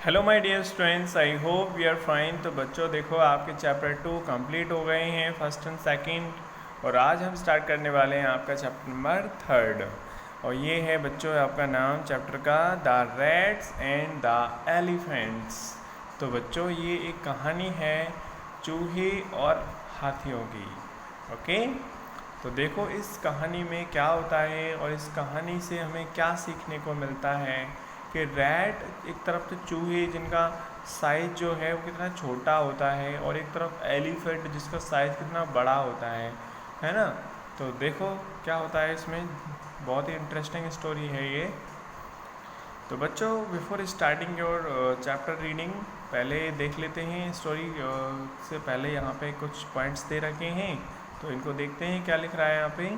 Hello my dear students, I hope we are fine. तो बच्चों देखो, आपके चैप्टर 2 कंप्लीट हो गए हैं, फर्स्ट एंड सेकंड, और आज हम स्टार्ट करने वाले हैं आपका चैप्टर नंबर 3। और ये है बच्चों आपका नाम चैप्टर का, the rats and the elephants. तो बच्चों ये एक कहानी है चूहे और हाथियों की। ओके, तो देखो इस कहानी में क्या होता है और इस कहानी से हमें क्या सीखने को मिलता है कि रैट एक तरफ तो चूहे जिनका साइज़ जो है वो कितना छोटा होता है, और एक तरफ एलिफेंट जिसका साइज़ कितना बड़ा होता है ना। तो देखो क्या होता है इसमें, बहुत ही इंटरेस्टिंग स्टोरी है ये। तो बच्चों before starting your chapter reading, पहले देख लेते हैं स्टोरी से पहले यहाँ पे कुछ पॉइंट्स दे रखे हैं, तो इनको देखते हैं क्या लिख रहा है यहाँ पे।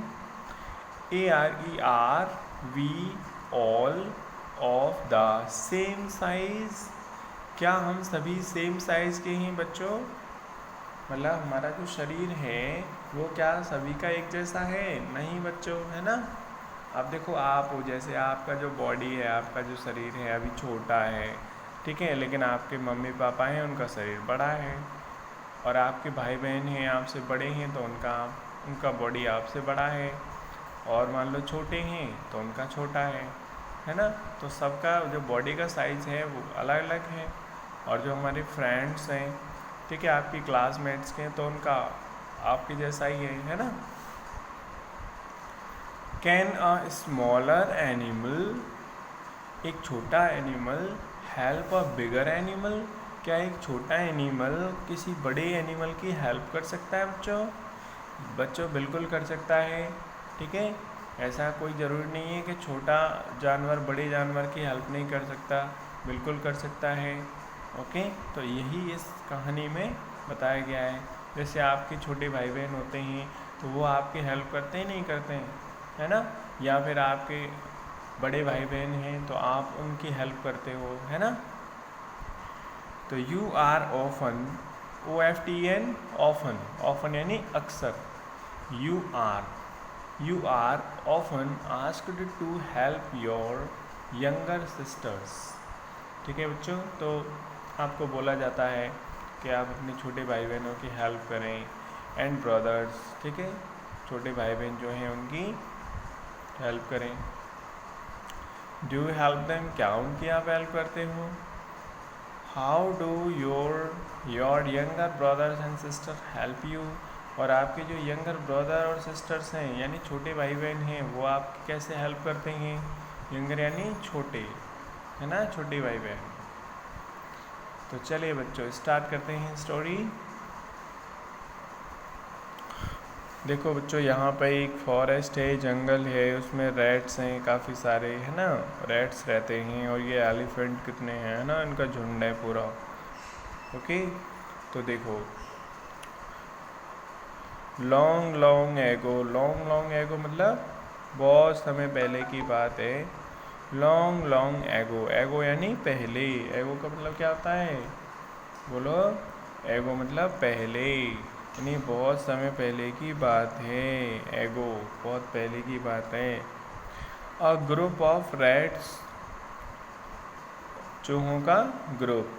ARER we all of the same size. क्या हम सभी सेम साइज़ के हैं बच्चों? मतलब हमारा जो शरीर है वो क्या सभी का एक जैसा है? नहीं बच्चों, है ना। अब देखो आप हो, जैसे आपका जो बॉडी है, आपका जो शरीर है अभी छोटा है, ठीक है, लेकिन आपके मम्मी पापा हैं उनका शरीर बड़ा है, और आपके भाई बहन हैं आपसे बड़े हैं तो उनका बॉडी आपसे बड़ा है, और मान लो छोटे हैं तो उनका छोटा है ना। तो सबका जो बॉडी का साइज़ है वो अलग अलग है। और जो हमारे फ्रेंड्स हैं, ठीक है, आपकी क्लासमेट्स के, तो उनका आपके जैसा ही है ना। कैन अ स्मॉलर एनिमल, एक छोटा एनिमल, हेल्प अ बिगर एनिमल, क्या एक छोटा एनिमल किसी बड़े एनिमल की हेल्प कर सकता है बच्चों बिल्कुल कर सकता है, ठीक है। ऐसा कोई ज़रूरी नहीं है कि छोटा जानवर बड़े जानवर की हेल्प नहीं कर सकता, बिल्कुल कर सकता है। ओके, तो यही इस कहानी में बताया गया है। जैसे आपके छोटे भाई बहन होते हैं तो वो आपकी हेल्प करते ही नहीं करते हैं, है ना। या फिर आपके बड़े भाई बहन हैं तो आप उनकी हेल्प करते हो, है ना। तो you are often, OFTN, often, often यानी अक्सर। You are often asked to help your younger sisters, ठीक है बच्चों। तो आपको बोला जाता है कि आप अपने छोटे भाई बहनों की हेल्प करें, एंड ब्रदर्स, ठीक है, छोटे भाई बहन जो हैं उनकी हेल्प करें। डू यू हेल्प देम, क्या उनकी आप हेल्प करते हो? How do your younger brothers and sister help you, और आपके जो यंगर ब्रदर और सिस्टर्स हैं यानी छोटे भाई बहन हैं वो आपकी कैसे हेल्प करते हैं? यंगर यानी छोटे, है ना, छोटे भाई बहन। तो चलिए बच्चों स्टार्ट करते हैं स्टोरी। देखो बच्चों यहाँ पे एक फॉरेस्ट है, जंगल है, उसमें रैट्स हैं काफ़ी सारे, है ना, रैट्स रहते हैं। और ये एलिफेंट कितने हैं, है ना, इनका झुंड है पूरा। ओके, तो देखो लॉन्ग लॉन्ग एगो मतलब बहुत समय पहले की बात है। लॉन्ग एगो यानी पहले। एगो का मतलब क्या होता है, बोलो। एगो मतलब पहले, यानी बहुत समय पहले की बात है। एगो बहुत पहले की बात है। अ ग्रुप ऑफ रैट्स, चूहों का ग्रुप,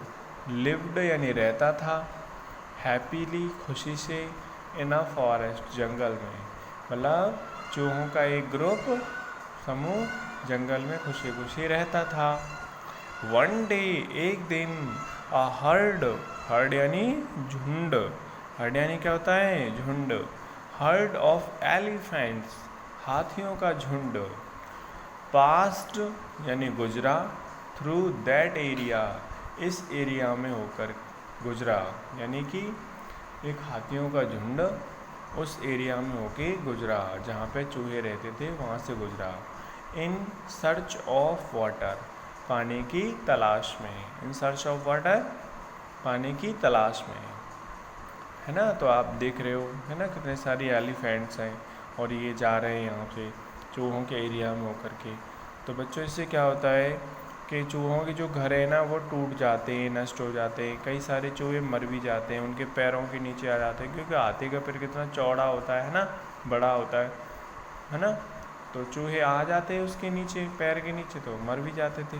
लिव्ड यानी रहता था, हैप्पीली खुशी से, इन अ फॉरेस्ट जंगल में। मतलब चूहों का एक ग्रुप, समूह, जंगल में खुशी खुशी रहता था। वन डे, एक दिन, अ हर्ड यानी झुंड, हर्ड यानी क्या होता है, झुंड, हर्ड ऑफ एलिफेंट्स, हाथियों का झुंड, पास्ट यानी गुजरा, थ्रू दैट एरिया, इस एरिया में होकर गुजरा, यानी कि एक हाथियों का झुंड उस एरिया में होके गुजरा जहाँ पे चूहे रहते थे, वहाँ से गुजरा। इन सर्च ऑफ वाटर, पानी की तलाश में, इन सर्च ऑफ वाटर, पानी की तलाश में, है ना। तो आप देख रहे हो, है ना, कितने सारी एलिफेंट्स हैं और ये जा रहे हैं यहाँ से चूहों के एरिया में होकर के। तो बच्चों इससे क्या होता है कि चूहों के जो घर है ना वो टूट जाते हैं, नष्ट हो जाते हैं, कई सारे चूहे मर भी जाते हैं, उनके पैरों के नीचे आ जाते हैं, क्योंकि हाथी का पैर कितना चौड़ा होता है ना, बड़ा होता है ना। तो चूहे आ जाते हैं उसके नीचे, पैर के नीचे, तो मर भी जाते थे।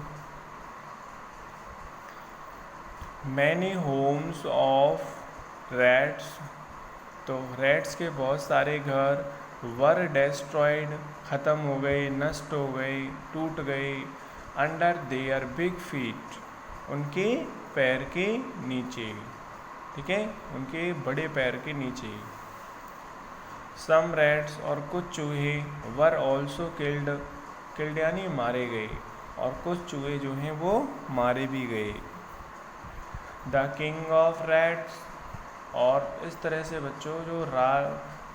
मैनी होम्स ऑफ रैट्स, तो रैट्स के बहुत सारे घर वर डेस्ट्रॉयड, ख़त्म हो गए, नष्ट हो गए, टूट गए, अंडर देयर बिग फीट, उनके पैर के नीचे, ठीक है, उनके बड़े पैर के नीचे। सम रैट्स, और कुछ चूहे, वर ऑल्सो किल्ड, किल्ड यानी मारे गए, और कुछ चूहे जो हैं वो मारे भी गए। द किंग ऑफ रैट्स, और इस तरह से बच्चों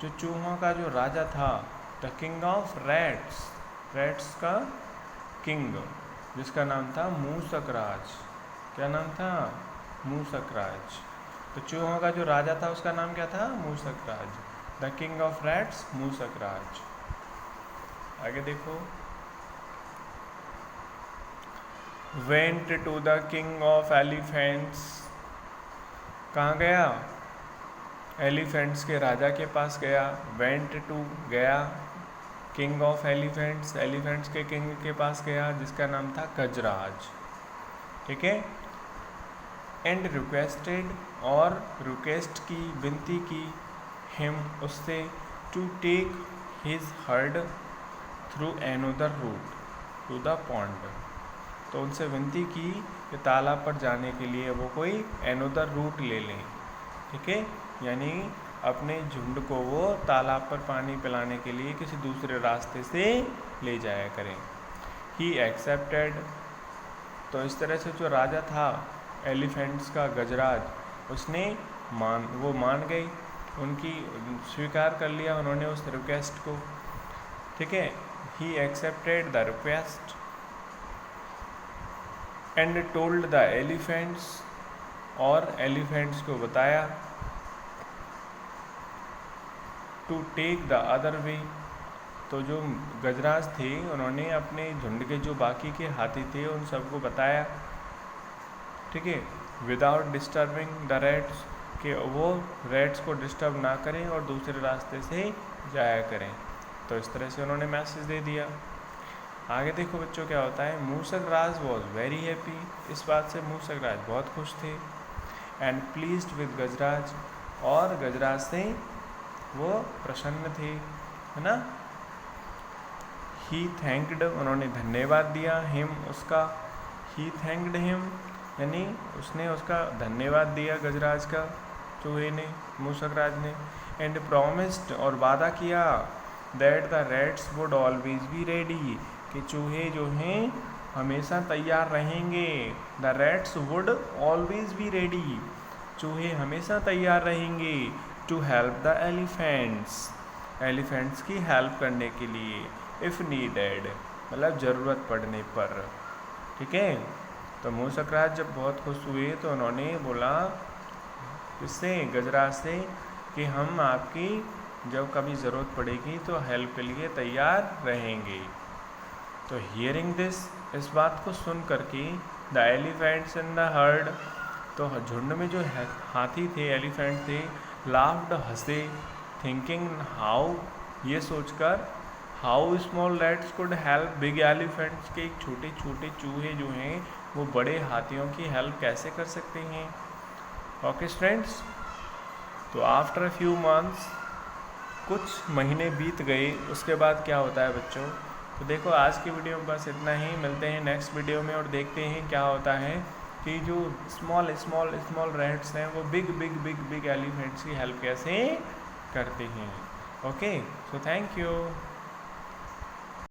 जो चूहों का जो राजा था, the king of rats, rats का किंग, जिसका नाम था मूसकराज। क्या नाम था? मूसकराज। तो चूहों का जो राजा था उसका नाम क्या था? Mushakraj. The king of rats, Mushakraj. आगे देखो, went to the king of elephants, कहाँ गया? एलिफेंट्स के राजा के पास गया। वेंट टू, गया। किंग ऑफ एलिफेंट्स, एलिफेंट्स के किंग के पास गया, जिसका नाम था गजराज, ठीक है। एंड रिक्वेस्टेड, और रिक्वेस्ट की, विनती की, हिम, उससे, to take his herd through another route to the pond, तो उनसे विनती की कि तालाब पर जाने के लिए वो कोई एनोदर रूट ले लें, ठीक है, यानी अपने झुंड को वो तालाब पर पानी पिलाने के लिए किसी दूसरे रास्ते से ले जाया करें। ही एक्सेप्टेड, तो इस तरह से जो राजा था एलिफेंट्स का, गजराज, उसने वो मान गई, उनकी स्वीकार कर लिया उन्होंने उस रिक्वेस्ट को, ठीक है। He accepted the request and told the elephants, और एलिफेंट्स को बताया, to take the other way, तो जो गजराज थे उन्होंने अपने झुंड के जो बाकी के हाथी थे उन सबको बताया, ठीक है, विदाउट डिस्टर्बिंग द रैट्स, कि वो रैट्स को डिस्टर्ब ना करें और दूसरे रास्ते से जाया करें। तो इस तरह से उन्होंने मैसेज दे दिया। आगे देखो बच्चों क्या होता है। मूसकराज वॉज वेरी हैप्पी, इस बात से मूसकराज बहुत खुश थे। एंड प्लीज्ड विद गजराज, और गजराज से वो प्रसन्न थे, है ना। ही थैंक्ड, उन्होंने धन्यवाद दिया, हिम, उसका। ही थैंक्ड हिम, यानी उसने उसका धन्यवाद दिया गजराज का, चूहे ने, मूसकराज ने। एंड प्रॉमिस्ड, और वादा किया, that the rats would always be ready, कि चूहे जो हैं हमेशा तैयार रहेंगे। The rats would always be ready, चूहे हमेशा तैयार रहेंगे। To help the elephants, elephants की हेल्प करने के लिए। इफ़ नीडेड, मतलब ज़रूरत पड़ने पर, ठीक है। तो मूसकराज जब बहुत खुश हुए तो उन्होंने बोला इससे, गजराज से, कि हम आपकी जब कभी ज़रूरत पड़ेगी तो हेल्प के लिए तैयार रहेंगे। तो हियरिंग दिस, इस बात को सुन करके, the elephants in the heard, तो झुंड में जो हाथी थे, एलिफेंट थे, लाफ्ड, हंसे, थिंकिंग हाउ, ये सोचकर, how small rats could help big elephants, के छोटे छोटे चूहे जो हैं वो बड़े हाथियों की हेल्प कैसे कर सकते हैं। ओके स्टूडेंट्स, तो आफ्टर अ फ्यू मंथ्स, कुछ महीने बीत गए, उसके बाद क्या होता है बच्चों। तो देखो आज की वीडियो में बस इतना ही, मिलते हैं नेक्स्ट वीडियो में और देखते हैं क्या होता है कि जो स्मॉल स्मॉल स्मॉल रैट्स हैं वो big big big big elephants की हेल्प कैसे करते हैं। Okay, so thank you.